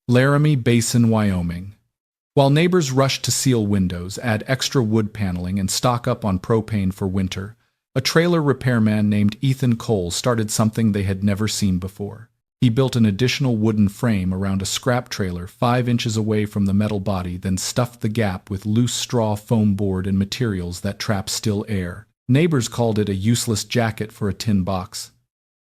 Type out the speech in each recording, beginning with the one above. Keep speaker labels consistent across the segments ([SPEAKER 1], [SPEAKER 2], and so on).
[SPEAKER 1] Laramie Basin, Wyoming. While neighbors rushed to seal windows, add extra wood paneling, and stock up on propane for winter, a trailer repairman named Ethan Cole started something they had never seen before. He built an additional wooden frame around a scrap trailer 5 inches away from the metal body, then stuffed the gap with loose straw foam board and materials that trap still air. Neighbors called it a useless jacket for a tin box.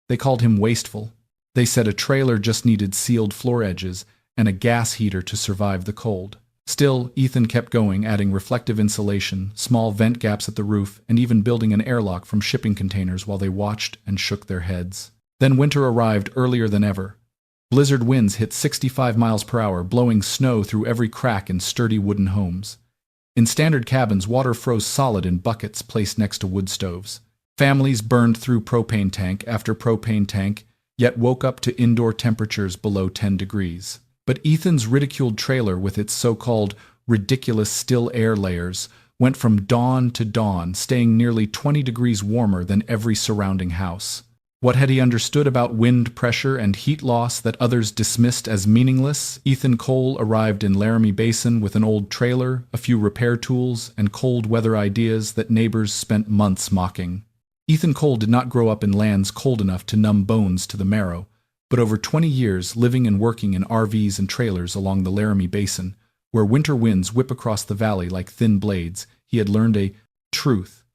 [SPEAKER 1] They called him wasteful. They said a trailer just needed sealed floor edges and a gas heater to survive the cold. Still, Ethan kept going, adding reflective insulation, small vent gaps at the roof, and even building an airlock from shipping containers while they watched and shook their heads. Then winter arrived earlier than ever. Blizzard winds hit 65 miles per hour, blowing snow through every crack in sturdy wooden homes. In standard cabins, water froze solid in buckets placed next to wood stoves. Families burned through propane tank after propane tank, yet woke up to indoor temperatures below 10 degrees. But Ethan's ridiculed trailer, with its so-called ridiculous still air layers, went from dawn to dawn, staying nearly 20 degrees warmer than every surrounding house. What had he understood about wind pressure and heat loss that others dismissed as meaningless? Ethan Cole arrived in Laramie Basin with an old trailer, a few repair tools, and cold weather ideas that neighbors spent months mocking. Ethan Cole did not grow up in lands cold enough to numb bones to the marrow, but over 20 years living and working in RVs and trailers along the Laramie Basin, where winter winds whip across the valley like thin blades, he had learned a truth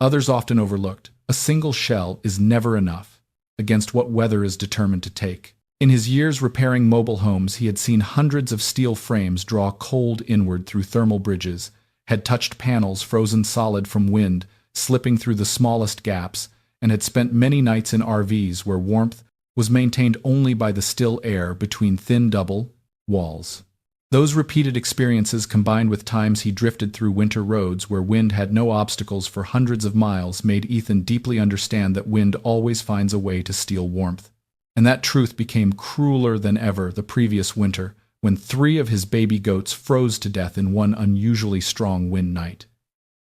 [SPEAKER 1] others often overlooked. A single shell is never enough against what weather is determined to take. In his years repairing mobile homes, he had seen hundreds of steel frames draw cold inward through thermal bridges, had touched panels frozen solid from wind, slipping through the smallest gaps, and had spent many nights in RVs where warmth was maintained only by the still air between thin double walls. Those repeated experiences, combined with times he drifted through winter roads where wind had no obstacles for hundreds of miles, made Ethan deeply understand that wind always finds a way to steal warmth. And that truth became crueler than ever the previous winter, when 3 of his baby goats froze to death in one unusually strong wind night.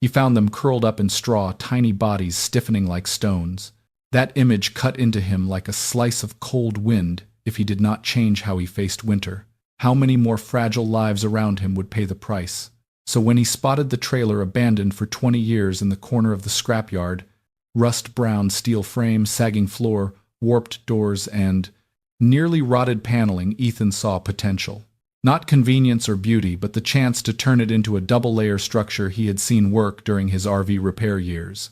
[SPEAKER 1] He found them curled up in straw, tiny bodies stiffening like stones. That image cut into him like a slice of cold wind if he did not change how he faced winter. How many more fragile lives around him would pay the price? So when he spotted the trailer abandoned for 20 years in the corner of the scrapyard, rust-brown steel frame, sagging floor, warped doors, and nearly rotted paneling, Ethan saw potential. Not convenience or beauty, but the chance to turn it into a double-layer structure he had seen work during his RV repair years.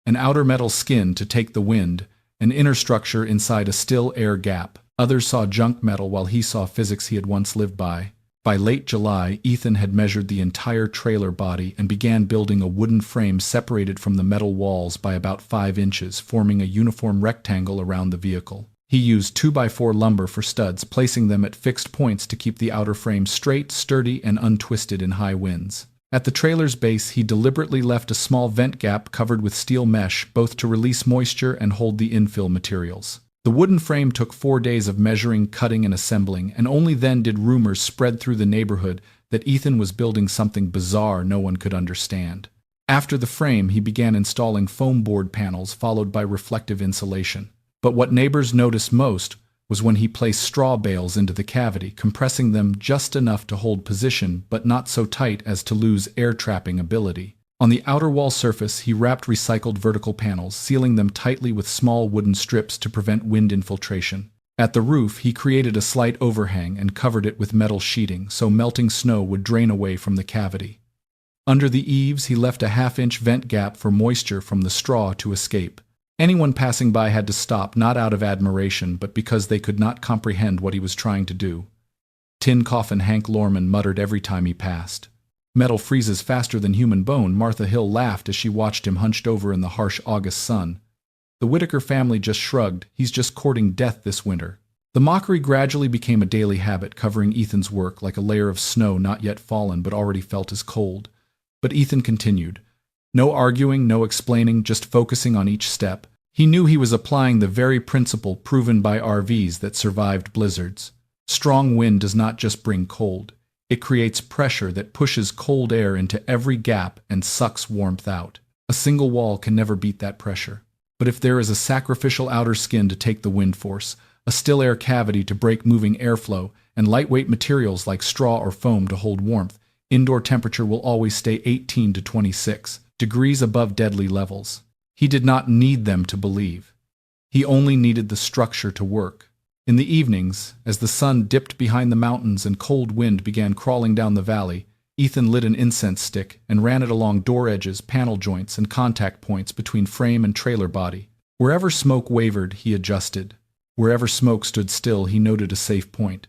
[SPEAKER 1] An outer metal skin to take the wind, an inner structure inside a still air gap. Others saw junk metal while he saw physics he had once lived by. By late July, Ethan had measured the entire trailer body and began building a wooden frame separated from the metal walls by about 5 inches, forming a uniform rectangle around the vehicle. He used 2x4 lumber for studs, placing them at fixed points to keep the outer frame straight, sturdy, and untwisted in high winds. At the trailer's base, he deliberately left a small vent gap covered with steel mesh, both to release moisture and hold the infill materials. The wooden frame took 4 days of measuring, cutting, and assembling, and only then did rumors spread through the neighborhood that Ethan was building something bizarre no one could understand. After the frame, he began installing foam board panels, followed by reflective insulation. But what neighbors noticed most was when he placed straw bales into the cavity, compressing them just enough to hold position, but not so tight as to lose air-trapping ability. On the outer wall surface, he wrapped recycled vertical panels, sealing them tightly with small wooden strips to prevent wind infiltration. At the roof, he created a slight overhang and covered it with metal sheeting so melting snow would drain away from the cavity. Under the eaves, he left a half-inch vent gap for moisture from the straw to escape. Anyone passing by had to stop, not out of admiration, but because they could not comprehend what he was trying to do. Tin coffin Hank Lorman muttered every time he passed. Metal freezes faster than human bone, Martha Hill laughed as she watched him hunched over in the harsh August sun. The Whitaker family just shrugged. He's just courting death this winter. The mockery gradually became a daily habit, covering Ethan's work like a layer of snow not yet fallen but already felt as cold. But Ethan continued. No arguing, no explaining, just focusing on each step. He knew he was applying the very principle proven by RVs that survived blizzards. Strong wind does not just bring cold. It creates pressure that pushes cold air into every gap and sucks warmth out. A single wall can never beat that pressure. But if there is a sacrificial outer skin to take the wind force, a still air cavity to break moving airflow, and lightweight materials like straw or foam to hold warmth, indoor temperature will always stay 18 to 26 degrees above deadly levels. He did not need them to believe. He only needed the structure to work. In the evenings, as the sun dipped behind the mountains and cold wind began crawling down the valley, Ethan lit an incense stick and ran it along door edges, panel joints, and contact points between frame and trailer body. Wherever smoke wavered, he adjusted. Wherever smoke stood still, he noted a safe point.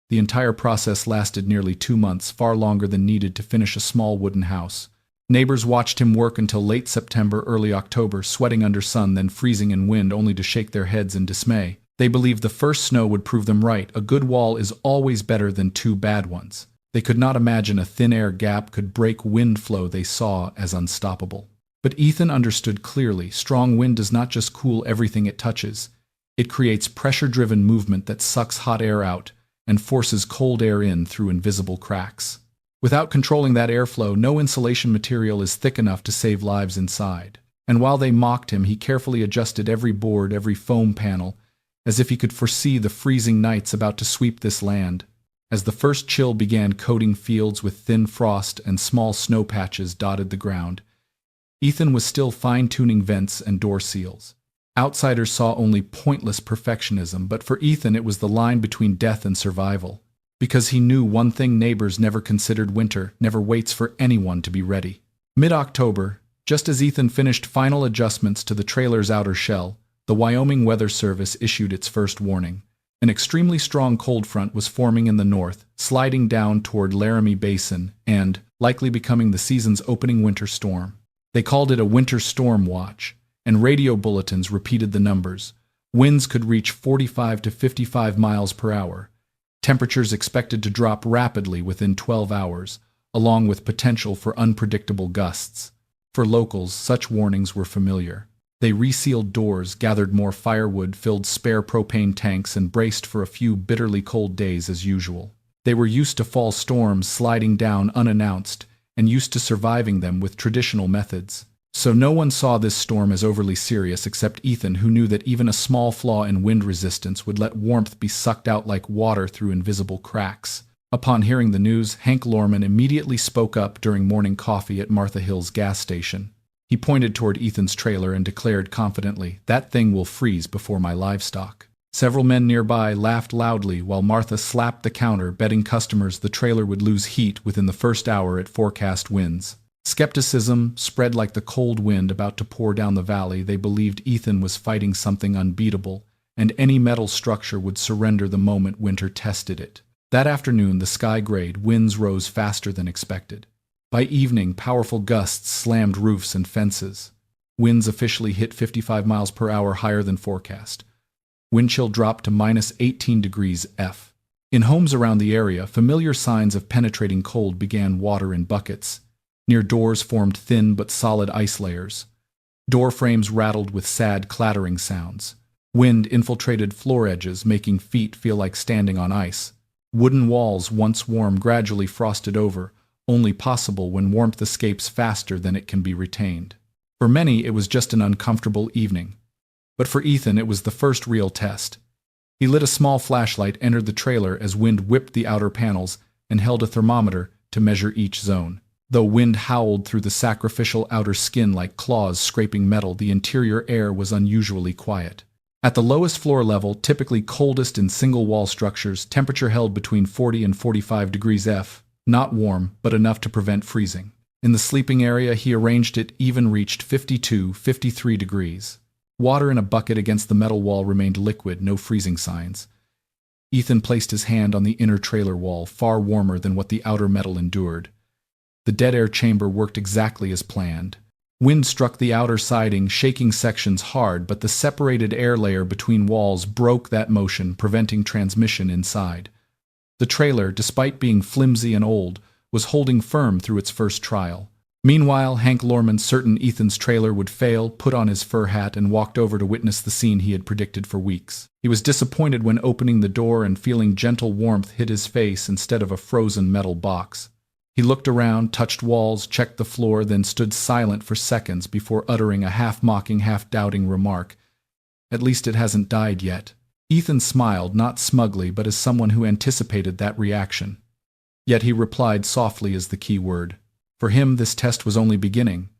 [SPEAKER 1] The entire process lasted nearly 2 months, far longer than needed to finish a small wooden house. Neighbors watched him work until late September, early October, sweating under sun, then freezing in wind, only to shake their heads in dismay. They believed the first snow would prove them right. A good wall is always better than 2 bad ones. They could not imagine a thin air gap could break wind flow they saw as unstoppable. But Ethan understood clearly, strong wind does not just cool everything it touches. It creates pressure-driven movement that sucks hot air out and forces cold air in through invisible cracks. Without controlling that airflow, no insulation material is thick enough to save lives inside. And while they mocked him, he carefully adjusted every board, every foam panel, as if he could foresee the freezing nights about to sweep this land. As the first chill began coating fields with thin frost and small snow patches dotted the ground, Ethan was still fine-tuning vents and door seals. Outsiders saw only pointless perfectionism, but for Ethan it was the line between death and survival. Because he knew one thing: neighbors never considered winter, never waits for anyone to be ready. Mid-October, just as Ethan finished final adjustments to the trailer's outer shell, the Wyoming Weather Service issued its first warning. An extremely strong cold front was forming in the north, sliding down toward Laramie Basin and, likely becoming the season's opening winter storm. They called it a winter storm watch, and radio bulletins repeated the numbers. Winds could reach 45 to 55 miles per hour. Temperatures expected to drop rapidly within 12 hours, along with potential for unpredictable gusts. For locals, such warnings were familiar. They resealed doors, gathered more firewood, filled spare propane tanks, and braced for a few bitterly cold days as usual. They were used to fall storms sliding down unannounced, and used to surviving them with traditional methods. So no one saw this storm as overly serious except Ethan, who knew that even a small flaw in wind resistance would let warmth be sucked out like water through invisible cracks. Upon hearing the news, Hank Lorman immediately spoke up during morning coffee at Martha Hill's gas station. He pointed toward Ethan's trailer and declared confidently, "That thing will freeze before my livestock." Several men nearby laughed loudly while Martha slapped the counter, betting customers the trailer would lose heat within the first hour at forecast winds. Skepticism spread like the cold wind about to pour down the valley. They believed Ethan was fighting something unbeatable, and any metal structure would surrender the moment winter tested it. That afternoon, the sky grayed, winds rose faster than expected. By evening, powerful gusts slammed roofs and fences. Winds officially hit 55 miles per hour, higher than forecast. Wind chill dropped to minus 18 degrees F. In homes around the area, familiar signs of penetrating cold began: water in buckets. Near doors formed thin but solid ice layers. Door frames rattled with sad clattering sounds. Wind infiltrated floor edges, making feet feel like standing on ice. Wooden walls, once warm, gradually frosted over, only possible when warmth escapes faster than it can be retained. For many, it was just an uncomfortable evening. But for Ethan, it was the first real test. He lit a small flashlight, entered the trailer as wind whipped the outer panels, and held a thermometer to measure each zone. Though wind howled through the sacrificial outer skin like claws scraping metal, the interior air was unusually quiet. At the lowest floor level, typically coldest in single-wall structures, temperature held between 40 and 45 degrees F, not warm, but enough to prevent freezing. In the sleeping area, he arranged it even reached 52, 53 degrees. Water in a bucket against the metal wall remained liquid, no freezing signs. Ethan placed his hand on the inner trailer wall, far warmer than what the outer metal endured. The dead air chamber worked exactly as planned. Wind struck the outer siding, shaking sections hard, but the separated air layer between walls broke that motion, preventing transmission inside. The trailer, despite being flimsy and old, was holding firm through its first trial. Meanwhile, Hank Lorman, certain Ethan's trailer would fail, put on his fur hat and walked over to witness the scene he had predicted for weeks. He was disappointed when opening the door and feeling gentle warmth hit his face instead of a frozen metal box. He looked around, touched walls, checked the floor, then stood silent for seconds before uttering a half-mocking, half-doubting remark. "At least it hasn't died yet." Ethan smiled, not smugly, but as someone who anticipated that reaction. Yet he replied softly as the key word. For him, this test was only beginning.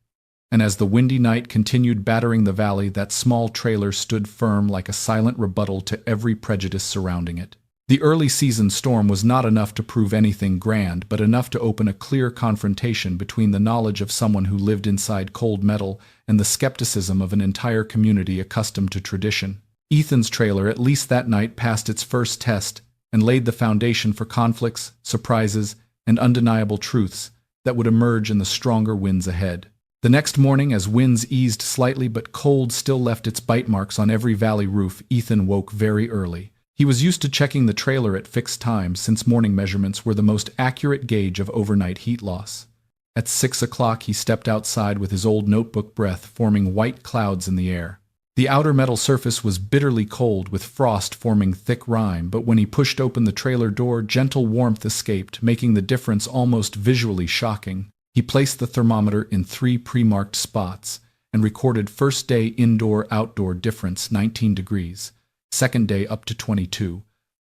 [SPEAKER 1] And as the windy night continued battering the valley, that small trailer stood firm like a silent rebuttal to every prejudice surrounding it. The early season storm was not enough to prove anything grand, but enough to open a clear confrontation between the knowledge of someone who lived inside cold metal and the skepticism of an entire community accustomed to tradition. Ethan's trailer, at least that night, passed its first test and laid the foundation for conflicts, surprises, and undeniable truths that would emerge in the stronger winds ahead. The next morning, as winds eased slightly but cold still left its bite marks on every valley roof, Ethan woke very early. He was used to checking the trailer at fixed times, since morning measurements were the most accurate gauge of overnight heat loss. At 6 o'clock he stepped outside with his old notebook breath forming white clouds in the air. The outer metal surface was bitterly cold, with frost forming thick rime, but when he pushed open the trailer door, gentle warmth escaped, making the difference almost visually shocking. He placed the thermometer in 3 pre-marked spots and recorded first day indoor-outdoor difference 19 degrees, second day up to 22,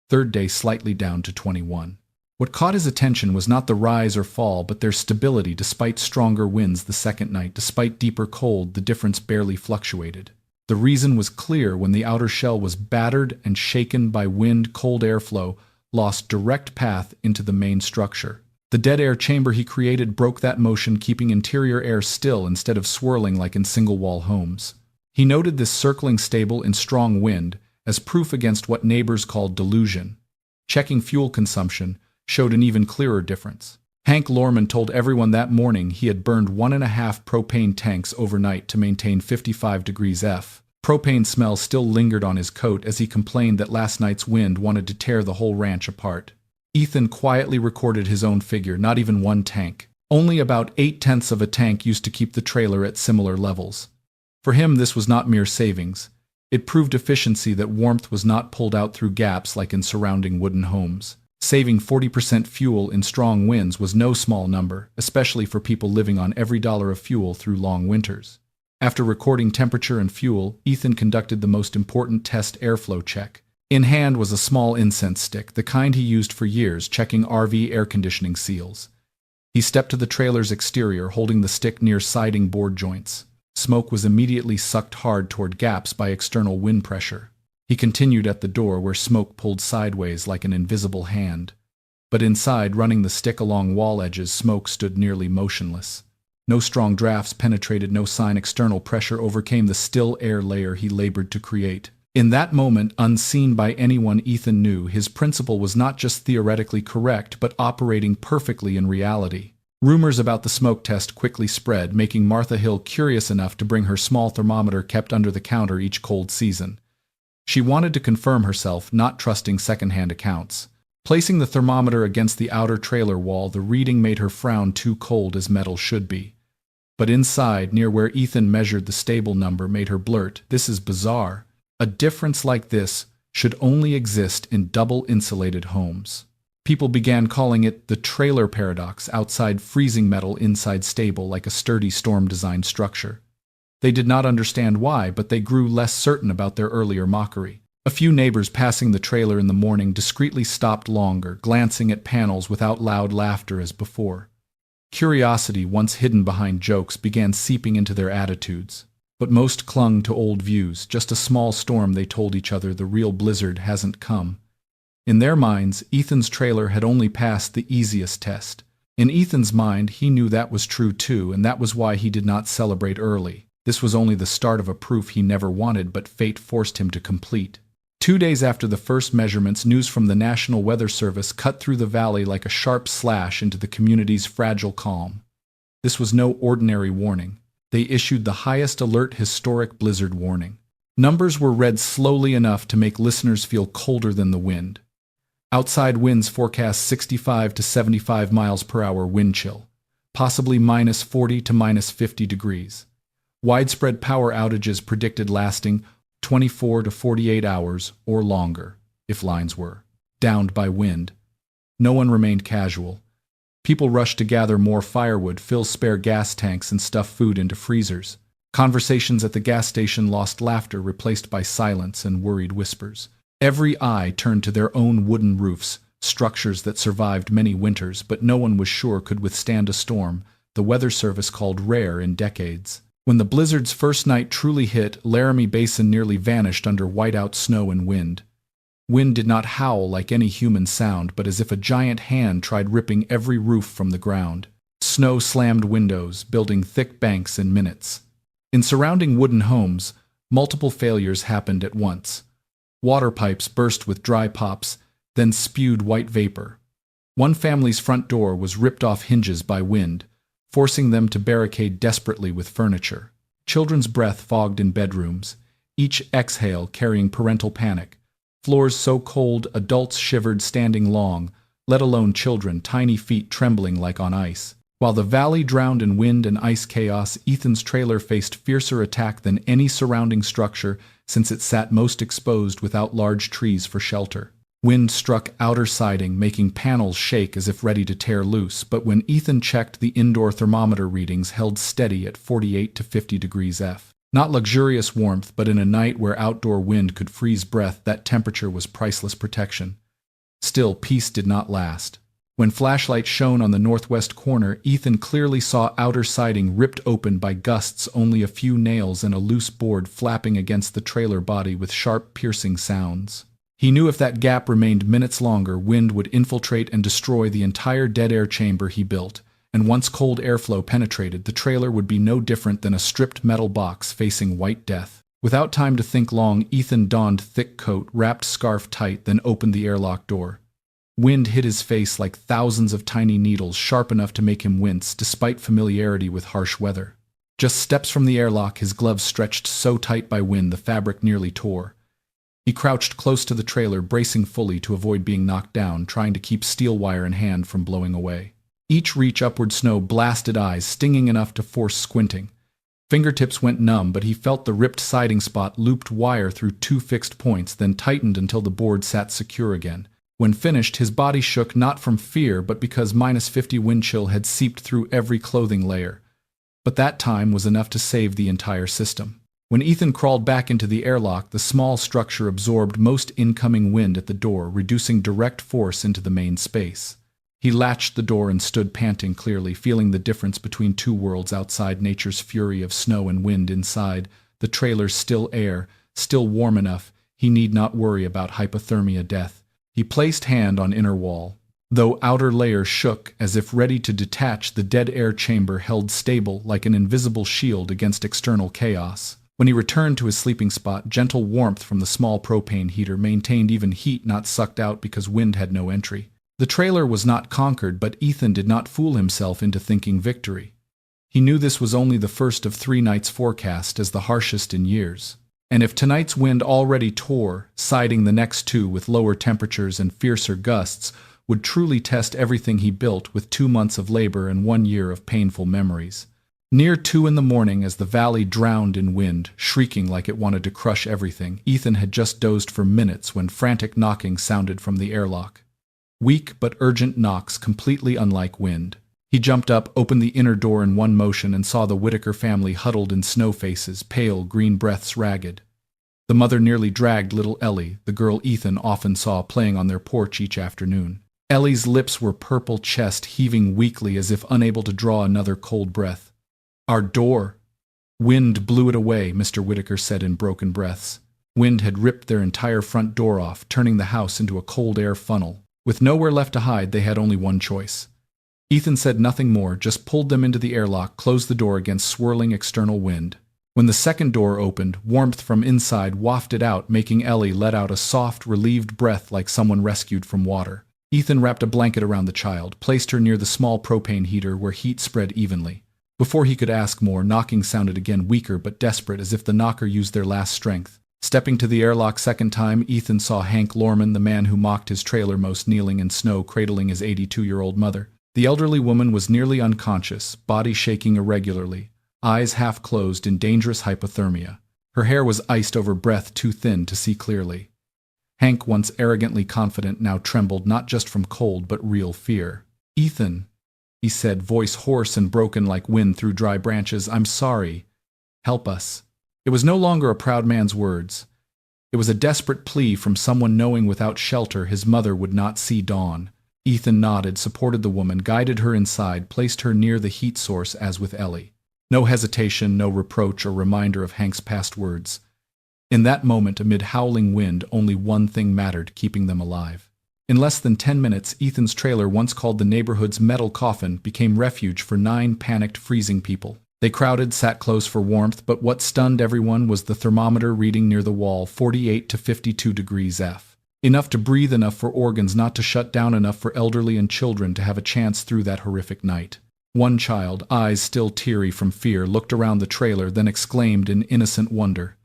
[SPEAKER 1] third day slightly down to 21. What caught his attention was not the rise or fall, but their stability. Despite stronger winds the second night, despite deeper cold, the difference barely fluctuated. The reason was clear: when the outer shell was battered and shaken by wind, cold airflow lost direct path into the main structure. The dead air chamber he created broke that motion, keeping interior air still instead of swirling like in single-wall homes. He noted this circling stable in strong wind as proof against what neighbors called delusion. Checking fuel consumption showed an even clearer difference. Hank Lorman told everyone that morning he had burned 1.5 propane tanks overnight to maintain 55 degrees F. Propane smell still lingered on his coat as he complained that last night's wind wanted to tear the whole ranch apart. Ethan quietly recorded his own figure: not even 1 tank. Only about 0.8 of a tank used to keep the trailer at similar levels. For him, this was not mere savings. It proved efficiency, that warmth was not pulled out through gaps like in surrounding wooden homes. Saving 40% fuel in strong winds was no small number, especially for people living on every dollar of fuel through long winters. After recording temperature and fuel, Ethan conducted the most important test: airflow check. In hand was a small incense stick, the kind he used for years, checking RV air conditioning seals. He stepped to the trailer's exterior, holding the stick near siding board joints. Smoke was immediately sucked hard toward gaps by external wind pressure. He continued at the door, where smoke pulled sideways like an invisible hand. But inside, running the stick along wall edges, smoke stood nearly motionless. No strong drafts penetrated, no sign external pressure overcame the still air layer he labored to create. In that moment, unseen by anyone, Ethan knew his principle was not just theoretically correct, but operating perfectly in reality. Rumors about the smoke test quickly spread, making Martha Hill curious enough to bring her small thermometer kept under the counter each cold season. She wanted to confirm herself, not trusting second-hand accounts. Placing the thermometer against the outer trailer wall, the reading made her frown, too cold as metal should be. But inside, near where Ethan measured the stable number, made her blurt, "This is bizarre. A difference like this should only exist in double-insulated homes." People began calling it the trailer paradox: outside freezing metal, inside stable like a sturdy storm-designed structure. They did not understand why, but they grew less certain about their earlier mockery. A few neighbors passing the trailer in the morning discreetly stopped longer, glancing at panels without loud laughter as before. Curiosity, once hidden behind jokes, began seeping into their attitudes. But most clung to old views. Just a small storm, they told each other. The real blizzard hasn't come. In their minds, Ethan's trailer had only passed the easiest test. In Ethan's mind, he knew that was true too, and that was why he did not celebrate early. This was only the start of a proof he never wanted, but fate forced him to complete. 2 days after the first measurements, news from the National Weather Service cut through the valley like a sharp slash into the community's fragile calm. This was no ordinary warning. They issued the highest alert: historic blizzard warning. Numbers were read slowly enough to make listeners feel colder than the wind. Outside winds forecast 65 to 75 miles per hour wind chill, possibly -40 to -50 degrees. Widespread power outages predicted lasting 24 to 48 hours or longer, if lines were downed by wind. No one remained casual. People rushed to gather more firewood, fill spare gas tanks, and stuff food into freezers. Conversations at the gas station lost laughter, replaced by silence and worried whispers. Every eye turned to their own wooden roofs, structures that survived many winters, but no one was sure could withstand a storm the Weather Service called rare in decades. When the blizzard's first night truly hit, Laramie Basin nearly vanished under whiteout snow and wind. Wind did not howl like any human sound, but as if a giant hand tried ripping every roof from the ground. Snow slammed windows, building thick banks in minutes. In surrounding wooden homes, multiple failures happened at once. Water pipes burst with dry pops, then spewed white vapor. One family's front door was ripped off hinges by wind, forcing them to barricade desperately with furniture. Children's breath fogged in bedrooms, each exhale carrying parental panic. Floors so cold adults shivered standing long, let alone children, tiny feet trembling like on ice. While the valley drowned in wind and ice chaos, Ethan's trailer faced fiercer attack than any surrounding structure since it sat most exposed without large trees for shelter. Wind struck outer siding, making panels shake as if ready to tear loose, but when Ethan checked, the indoor thermometer readings held steady at 48 to 50 degrees F. Not luxurious warmth, but in a night where outdoor wind could freeze breath, that temperature was priceless protection. Still, peace did not last. When flashlight shone on the northwest corner, Ethan clearly saw outer siding ripped open by gusts, only a few nails and a loose board flapping against the trailer body with sharp, piercing sounds. He knew if that gap remained minutes longer, wind would infiltrate and destroy the entire dead air chamber he built, and once cold airflow penetrated, the trailer would be no different than a stripped metal box facing white death. Without time to think long, Ethan donned thick coat, wrapped scarf tight, then opened the airlock door. Wind hit his face like thousands of tiny needles, sharp enough to make him wince, despite familiarity with harsh weather. Just steps from the airlock, his gloves stretched so tight by wind the fabric nearly tore. He crouched close to the trailer, bracing fully to avoid being knocked down, trying to keep steel wire in hand from blowing away. Each reach upward snow blasted eyes, stinging enough to force squinting. Fingertips went numb, but he felt the ripped siding spot looped wire through 2 fixed points, then tightened until the board sat secure again. When finished, his body shook not from fear, but because -50 wind chill had seeped through every clothing layer. But that time was enough to save the entire system. When Ethan crawled back into the airlock, the small structure absorbed most incoming wind at the door, reducing direct force into the main space. He latched the door and stood panting clearly, feeling the difference between two worlds outside, nature's fury of snow and wind inside, the trailer's still air, still warm enough, he need not worry about hypothermia death. He placed hand on inner wall. Though outer layer shook as if ready to detach, the dead air chamber held stable like an invisible shield against external chaos. When he returned to his sleeping spot, gentle warmth from the small propane heater maintained even heat not sucked out because wind had no entry. The trailer was not conquered, but Ethan did not fool himself into thinking victory. He knew this was only the first of 3 nights forecast as the harshest in years. And if tonight's wind already tore, siding the next 2 with lower temperatures and fiercer gusts, would truly test everything he built with 2 months of labor and 1 year of painful memories. Near 2 in the morning, as the valley drowned in wind, shrieking like it wanted to crush everything, Ethan had just dozed for minutes when frantic knocking sounded from the airlock. Weak but urgent knocks, completely unlike wind. He jumped up, opened the inner door in one motion, and saw the Whitaker family huddled in snow faces, pale, green breaths ragged. The mother nearly dragged little Ellie, the girl Ethan often saw playing on their porch each afternoon. Ellie's lips were purple, chest heaving weakly as if unable to draw another cold breath. "Our door." "Wind blew it away," Mr. Whitaker said in broken breaths. Wind had ripped their entire front door off, turning the house into a cold air funnel. With nowhere left to hide, they had only one choice. Ethan said nothing more, just pulled them into the airlock, closed the door against swirling external wind. When the second door opened, warmth from inside wafted out, making Ellie let out a soft, relieved breath like someone rescued from water. Ethan wrapped a blanket around the child, placed her near the small propane heater where heat spread evenly. Before he could ask more, knocking sounded again, weaker but desperate, as if the knocker used their last strength. Stepping to the airlock second time, Ethan saw Hank Lorman, the man who mocked his trailer most, kneeling in snow, cradling his 82-year-old mother. The elderly woman was nearly unconscious, body shaking irregularly, eyes half closed in dangerous hypothermia. Her hair was iced over, breath too thin to see clearly. Hank, once arrogantly confident, now trembled not just from cold but real fear. "Ethan," he said, voice hoarse and broken like wind through dry branches, "I'm sorry. Help us." It was no longer a proud man's words. It was a desperate plea from someone knowing without shelter his mother would not see dawn. Ethan nodded, supported the woman, guided her inside, placed her near the heat source as with Ellie. No hesitation, no reproach or reminder of Hank's past words. In that moment, amid howling wind, only one thing mattered, keeping them alive. In less than 10 minutes, Ethan's trailer, once called the neighborhood's metal coffin, became refuge for 9 panicked, freezing people. They crowded, sat close for warmth, but what stunned everyone was the thermometer reading near the wall, 48 to 52 degrees F. Enough to breathe, enough for organs not to shut down, enough for elderly and children to have a chance through that horrific night. One child, eyes still teary from fear, looked around the trailer, then exclaimed in innocent wonder,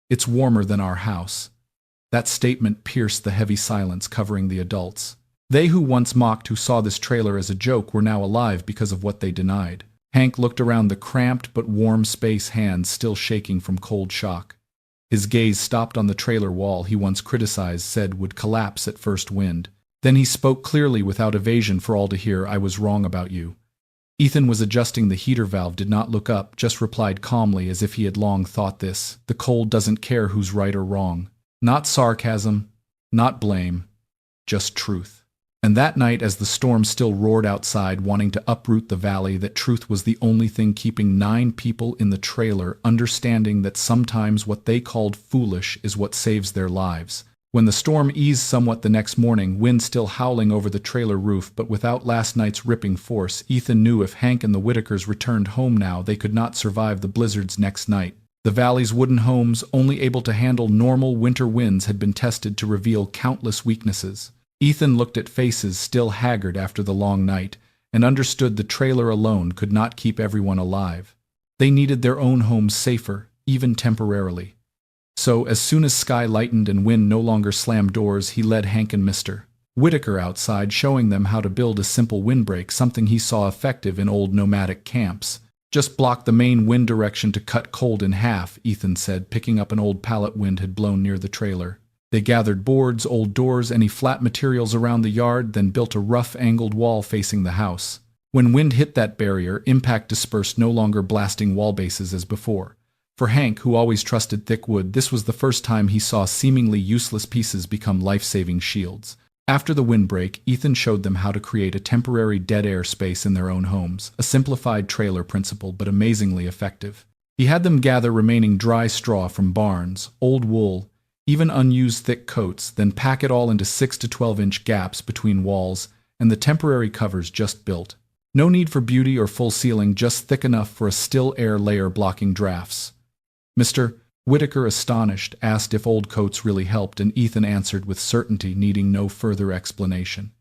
[SPEAKER 1] "It's warmer than our house." That statement pierced the heavy silence covering the adults. They who once mocked, who saw this trailer as a joke, were now alive because of what they denied. Hank looked around the cramped but warm space, hands still shaking from cold shock. His gaze stopped on the trailer wall he once criticized, said would collapse at first wind. Then he spoke clearly, without evasion, for all to hear, "I was wrong about you." Ethan was adjusting the heater valve, did not look up, just replied calmly as if he had long thought this. The cold doesn't care who's right or wrong. Not sarcasm, not blame, just truth. And that night, as the storm still roared outside, wanting to uproot the valley, that truth was the only thing keeping 9 people in the trailer, understanding that sometimes what they called foolish is what saves their lives. When the storm eased somewhat the next morning, wind still howling over the trailer roof, but without last night's ripping force, Ethan knew if Hank and the Whitakers returned home now, they could not survive the blizzards next night. The valley's wooden homes, only able to handle normal winter winds, had been tested to reveal countless weaknesses. Ethan looked at faces still haggard after the long night, and understood the trailer alone could not keep everyone alive. They needed their own homes safer, even temporarily. So, as soon as sky lightened and wind no longer slammed doors, he led Hank and Mr. Whitaker outside, showing them how to build a simple windbreak, something he saw effective in old nomadic camps. "Just block the main wind direction to cut cold in half," Ethan said, picking up an old pallet wind had blown near the trailer. They gathered boards, old doors, any flat materials around the yard, then built a rough angled wall facing the house. When wind hit that barrier, impact dispersed, no longer blasting wall bases as before. For Hank, who always trusted thick wood, this was the first time he saw seemingly useless pieces become life-saving shields. After the windbreak, Ethan showed them how to create a temporary dead air space in their own homes, a simplified trailer principle but amazingly effective. He had them gather remaining dry straw from barns, old wool, even unused thick coats, then pack it all into 6 to 12-inch gaps between walls, and the temporary covers just built. No need for beauty or full ceiling, just thick enough for a still air layer blocking drafts. Mr. Whitaker, astonished, asked if old coats really helped, and Ethan answered with certainty, needing no further explanation.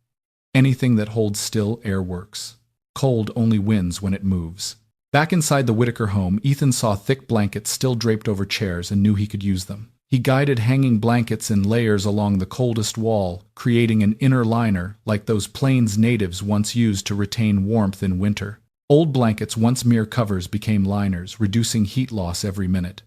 [SPEAKER 1] Anything that holds still air works. Cold only wins when it moves. Back inside the Whitaker home, Ethan saw thick blankets still draped over chairs and knew he could use them. He guided hanging blankets in layers along the coldest wall, creating an inner liner like those Plains natives once used to retain warmth in winter. Old blankets, once mere covers, became liners, reducing heat loss every minute.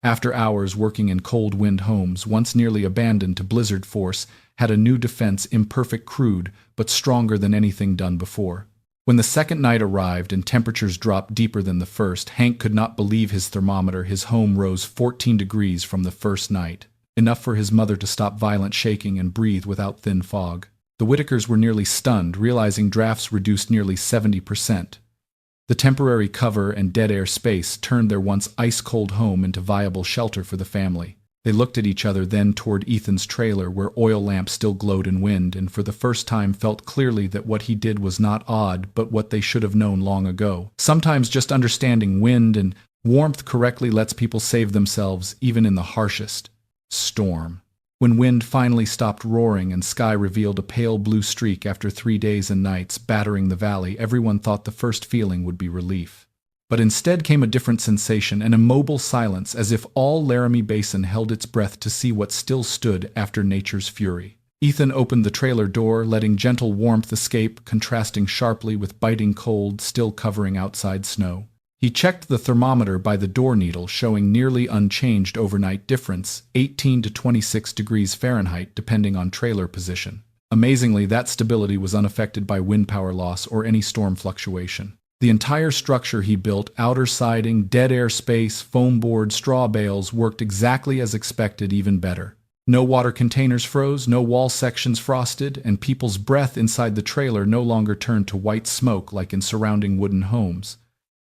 [SPEAKER 1] After hours working in cold wind homes, once nearly abandoned to blizzard force, had a new defense, imperfect, crude, but stronger than anything done before. When the second night arrived and temperatures dropped deeper than the first, Hank could not believe his thermometer. His home rose 14 degrees from the first night, enough for his mother to stop violent shaking and breathe without thin fog. The Whitakers were nearly stunned, realizing drafts reduced nearly 70%. The temporary cover and dead air space turned their once ice-cold home into viable shelter for the family. They looked at each other, then toward Ethan's trailer, where oil lamps still glowed in wind, and for the first time felt clearly that what he did was not odd, but what they should have known long ago. Sometimes just understanding wind and warmth correctly lets people save themselves, even in the harshest storm. When wind finally stopped roaring and sky revealed a pale blue streak after 3 days and nights battering the valley, everyone thought the first feeling would be relief. But instead came a different sensation, an immobile silence, as if all Laramie Basin held its breath to see what still stood after nature's fury. Ethan opened the trailer door, letting gentle warmth escape, contrasting sharply with biting cold still covering outside snow. He checked the thermometer by the door needle, showing nearly unchanged overnight difference, 18 to 26 degrees Fahrenheit, depending on trailer position. Amazingly, that stability was unaffected by wind power loss or any storm fluctuation. The entire structure he built, outer siding, dead air space, foam board, straw bales, worked exactly as expected, even better. No water containers froze, no wall sections frosted, and people's breath inside the trailer no longer turned to white smoke like in surrounding wooden homes.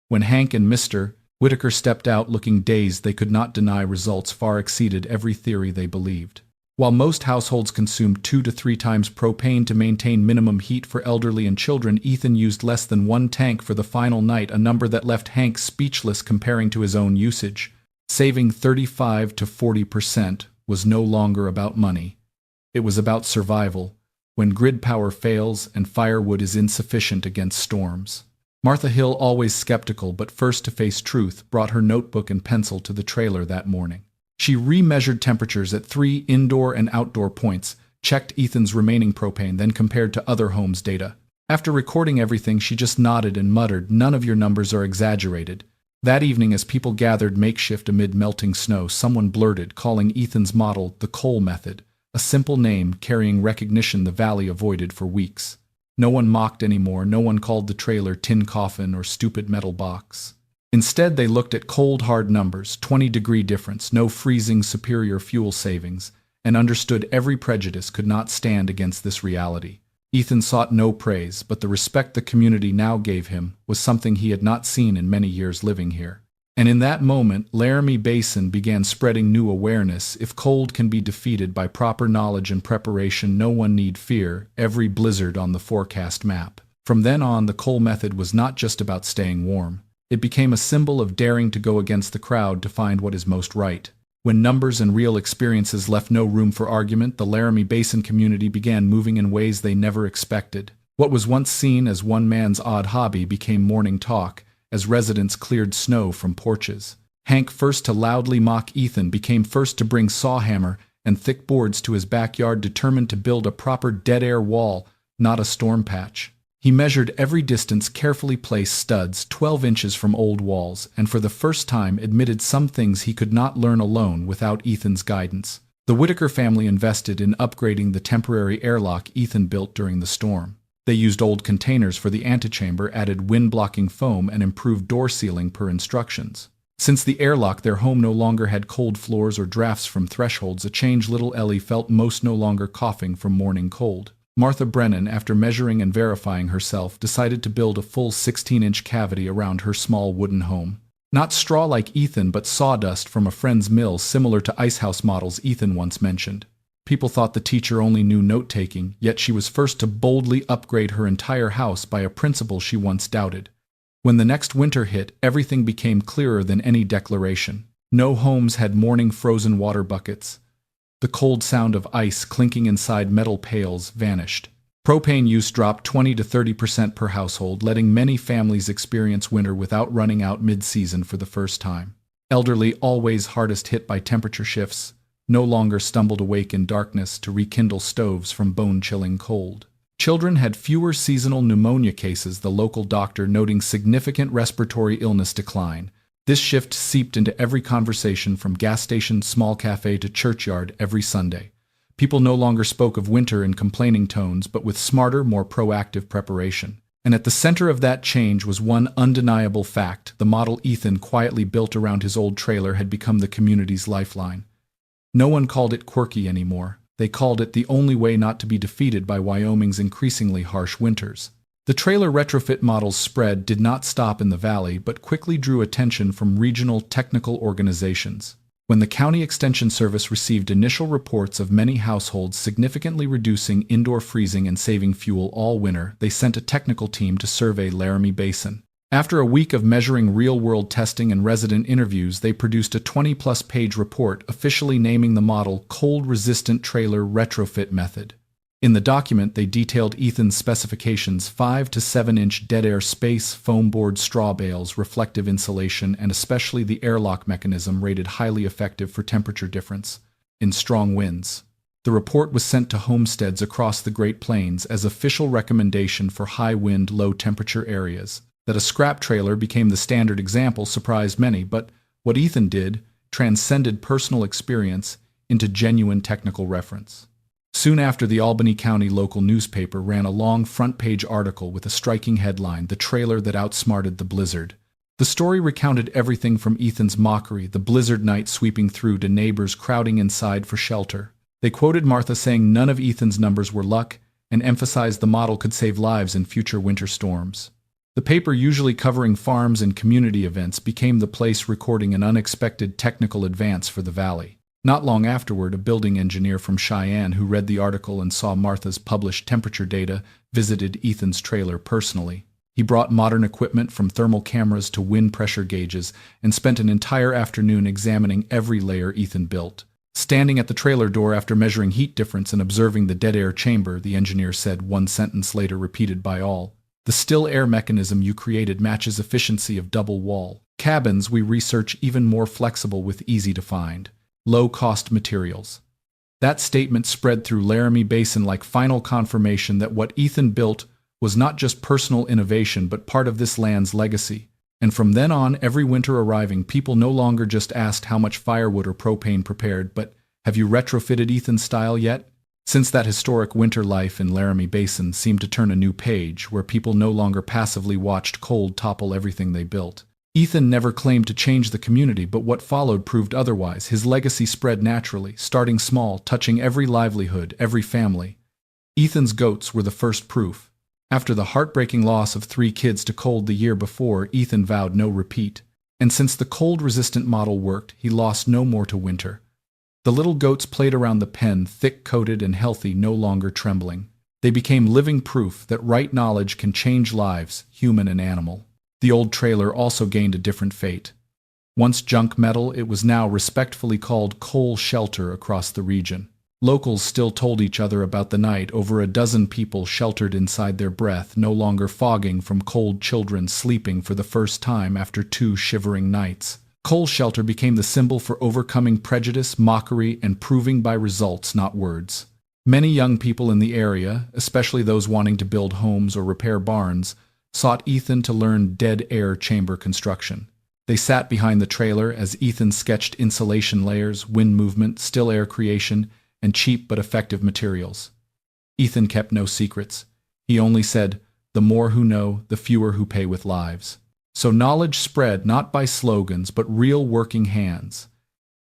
[SPEAKER 1] When Hank and Mr. Whitaker stepped out looking dazed, they could not deny results far exceeded every theory they believed. While most households consumed 2 to 3 times propane to maintain minimum heat for elderly and children, Ethan used less than 1 tank for the final night, a number that left Hank speechless comparing to his own usage. Saving 35 to 40% was no longer about money. It was about survival, when grid power fails and firewood is insufficient against storms. Martha Hill, always skeptical but first to face truth, brought her notebook and pencil to the trailer that morning. She remeasured temperatures at 3 indoor and outdoor points, checked Ethan's remaining propane, then compared to other homes' data. After recording everything, she just nodded and muttered, "None of your numbers are exaggerated." That evening, as people gathered makeshift amid melting snow, someone blurted, calling Ethan's model the Cole method, a simple name carrying recognition the valley avoided for weeks. No one mocked anymore, no one called the trailer tin coffin or stupid metal box. Instead, they looked at cold, hard numbers, 20-degree difference, no freezing, superior fuel savings, and understood every prejudice could not stand against this reality. Ethan sought no praise, but the respect the community now gave him was something he had not seen in many years living here. And in that moment, Laramie Basin began spreading new awareness. If cold can be defeated by proper knowledge and preparation, no one need fear every blizzard on the forecast map. From then on, the Cole method was not just about staying warm. It became a symbol of daring to go against the crowd to find what is most right. When numbers and real experiences left no room for argument, the Laramie Basin community began moving in ways they never expected. What was once seen as one man's odd hobby became morning talk, as residents cleared snow from porches. Hank, first to loudly mock Ethan, became first to bring sawhammer and thick boards to his backyard, determined to build a proper dead-air wall, not a storm patch. He measured every distance, carefully placed studs 12 inches from old walls, and for the first time admitted some things he could not learn alone without Ethan's guidance. The Whitaker family invested in upgrading the temporary airlock Ethan built during the storm. They used old containers for the antechamber, added wind-blocking foam, and improved door sealing per instructions. Since the airlock, their home no longer had cold floors or drafts from thresholds, a change little Ellie felt most, no longer coughing from morning cold. Martha Brennan, after measuring and verifying herself, decided to build a full 16-inch cavity around her small wooden home. Not straw like Ethan, but sawdust from a friend's mill, similar to icehouse models Ethan once mentioned. People thought the teacher only knew note-taking, yet she was first to boldly upgrade her entire house by a principle she once doubted. When the next winter hit, everything became clearer than any declaration. No homes had morning frozen water buckets. The cold sound of ice clinking inside metal pails vanished. Propane use dropped 20 to 30% per household, letting many families experience winter without running out mid-season for the first time. Elderly, always hardest hit by temperature shifts, no longer stumbled awake in darkness to rekindle stoves from bone-chilling cold. Children had fewer seasonal pneumonia cases, the local doctor noting significant respiratory illness decline. This shift seeped into every conversation, from gas station, small cafe to churchyard every Sunday. People no longer spoke of winter in complaining tones, but with smarter, more proactive preparation. And at the center of that change was one undeniable fact: the model Ethan quietly built around his old trailer had become the community's lifeline. No one called it quirky anymore. They called it the only way not to be defeated by Wyoming's increasingly harsh winters. The trailer retrofit model's spread did not stop in the valley, but quickly drew attention from regional technical organizations. When the County Extension Service received initial reports of many households significantly reducing indoor freezing and saving fuel all winter, they sent a technical team to survey Laramie Basin. After a week of measuring real-world testing and resident interviews, they produced a 20-plus page report officially naming the model Cold-Resistant Trailer Retrofit Method. In the document, they detailed Ethan's specifications: 5 to 7-inch dead-air space, foam board straw bales, reflective insulation, and especially the airlock mechanism rated highly effective for temperature difference in strong winds. The report was sent to homesteads across the Great Plains as official recommendation for high-wind, low-temperature areas. That a scrap trailer became the standard example surprised many, but what Ethan did transcended personal experience into genuine technical reference. Soon after, the Albany County local newspaper ran a long front-page article with a striking headline, "The Trailer That Outsmarted the Blizzard." The story recounted everything from Ethan's mockery, the blizzard night sweeping through, to neighbors crowding inside for shelter. They quoted Martha saying none of Ethan's numbers were luck, and emphasized the model could save lives in future winter storms. The paper, usually covering farms and community events, became the place recording an unexpected technical advance for the valley. Not long afterward, a building engineer from Cheyenne who read the article and saw Martha's published temperature data visited Ethan's trailer personally. He brought modern equipment from thermal cameras to wind pressure gauges and spent an entire afternoon examining every layer Ethan built. Standing at the trailer door after measuring heat difference and observing the dead air chamber, the engineer said, one sentence later repeated by all, "The still air mechanism you created matches efficiency of double wall. Cabins we research even more flexible with easy to find, low-cost materials." That statement spread through Laramie Basin like final confirmation that what Ethan built was not just personal innovation but part of this land's legacy. And from then on, every winter arriving, people no longer just asked how much firewood or propane prepared, but, "Have you retrofitted Ethan's style yet?" Since that historic winter, life in Laramie Basin seemed to turn a new page, where people no longer passively watched cold topple everything they built. Ethan never claimed to change the community, but what followed proved otherwise. His legacy spread naturally, starting small, touching every livelihood, every family. Ethan's goats were the first proof. After the heartbreaking loss of 3 kids to cold the year before, Ethan vowed no repeat. And since the cold-resistant model worked, he lost no more to winter. The little goats played around the pen, thick-coated and healthy, no longer trembling. They became living proof that right knowledge can change lives, human and animal. The old trailer also gained a different fate. Once junk metal, it was now respectfully called coal shelter across the region. Locals still told each other about the night, over a dozen people sheltered inside their breath, no longer fogging from cold children sleeping for the first time after 2 shivering nights. Coal shelter became the symbol for overcoming prejudice, mockery, and proving by results, not words. Many young people in the area, especially those wanting to build homes or repair barns, sought Ethan to learn dead air chamber construction. They sat behind the trailer as Ethan sketched insulation layers, wind movement, still air creation, and cheap but effective materials. Ethan kept no secrets. He only said, "The more who know, the fewer who pay with lives." So knowledge spread not by slogans but real working hands.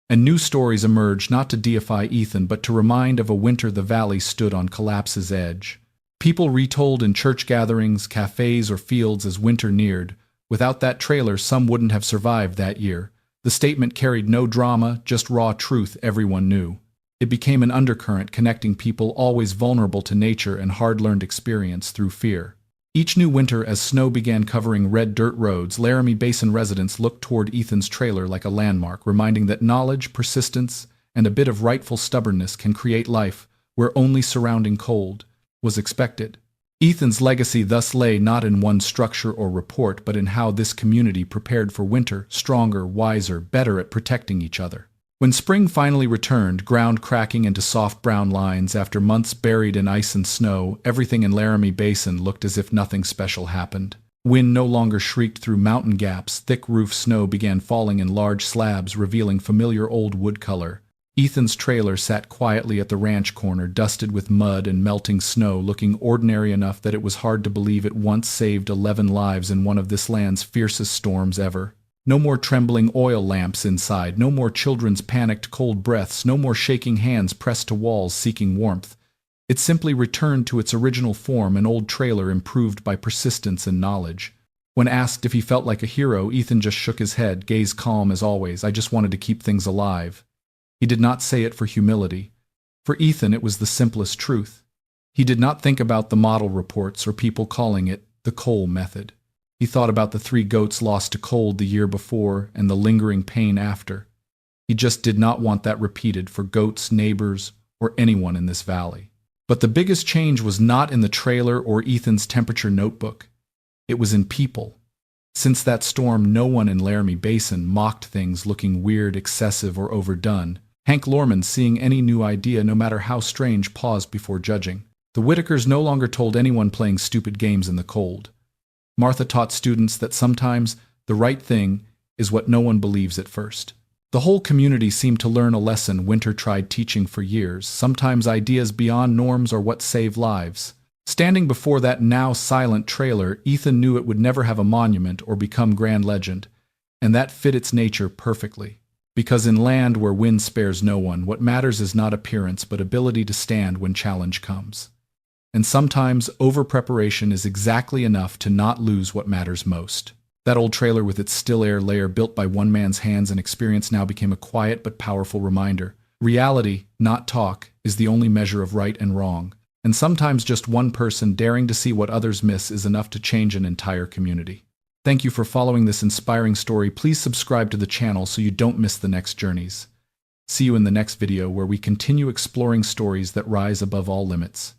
[SPEAKER 1] And new stories emerged, not to deify Ethan but to remind of a winter the valley stood on collapse's edge. People retold in church gatherings, cafes, or fields as winter neared. Without that trailer, some wouldn't have survived that year. The statement carried no drama, just raw truth everyone knew. It became an undercurrent connecting people always vulnerable to nature and hard-learned experience through fear. Each new winter, as snow began covering red dirt roads, Laramie Basin residents looked toward Ethan's trailer like a landmark, reminding that knowledge, persistence, and a bit of rightful stubbornness can create life where only surrounding cold was expected. Ethan's legacy thus lay not in one structure or report, but in how this community prepared for winter, stronger, wiser, better at protecting each other. When spring finally returned, ground cracking into soft brown lines after months buried in ice and snow, everything in Laramie Basin looked as if nothing special happened. Wind no longer shrieked through mountain gaps, thick roof snow began falling in large slabs, revealing familiar old wood color. Ethan's trailer sat quietly at the ranch corner, dusted with mud and melting snow, looking ordinary enough that it was hard to believe it once saved 11 lives in one of this land's fiercest storms ever. No more trembling oil lamps inside, no more children's panicked cold breaths, no more shaking hands pressed to walls seeking warmth. It simply returned to its original form, an old trailer improved by persistence and knowledge. When asked if he felt like a hero, Ethan just shook his head, gaze calm as always. "I just wanted to keep things alive." He did not say it for humility. For Ethan, it was the simplest truth. He did not think about the model reports or people calling it the coal method. He thought about the 3 goats lost to cold the year before and the lingering pain after. He just did not want that repeated for goats, neighbors, or anyone in this valley. But the biggest change was not in the trailer or Ethan's temperature notebook. It was in people. Since that storm, no one in Laramie Basin mocked things looking weird, excessive, or overdone. Hank Lorman, seeing any new idea, no matter how strange, paused before judging. The Whitakers no longer told anyone playing stupid games in the cold. Martha taught students that sometimes the right thing is what no one believes at first. The whole community seemed to learn a lesson Winter tried teaching for years. Sometimes ideas beyond norms are what save lives. Standing before that now silent trailer, Ethan knew it would never have a monument or become grand legend, and that fit its nature perfectly. Because in land where wind spares no one, what matters is not appearance but ability to stand when challenge comes. And sometimes over-preparation is exactly enough to not lose what matters most. That old trailer with its still air layer built by one man's hands and experience now became a quiet but powerful reminder. Reality, not talk, is the only measure of right and wrong. And sometimes just one person daring to see what others miss is enough to change an entire community. Thank you for following this inspiring story. Please subscribe to the channel so you don't miss the next journeys. See you in the next video where we continue exploring stories that rise above all limits.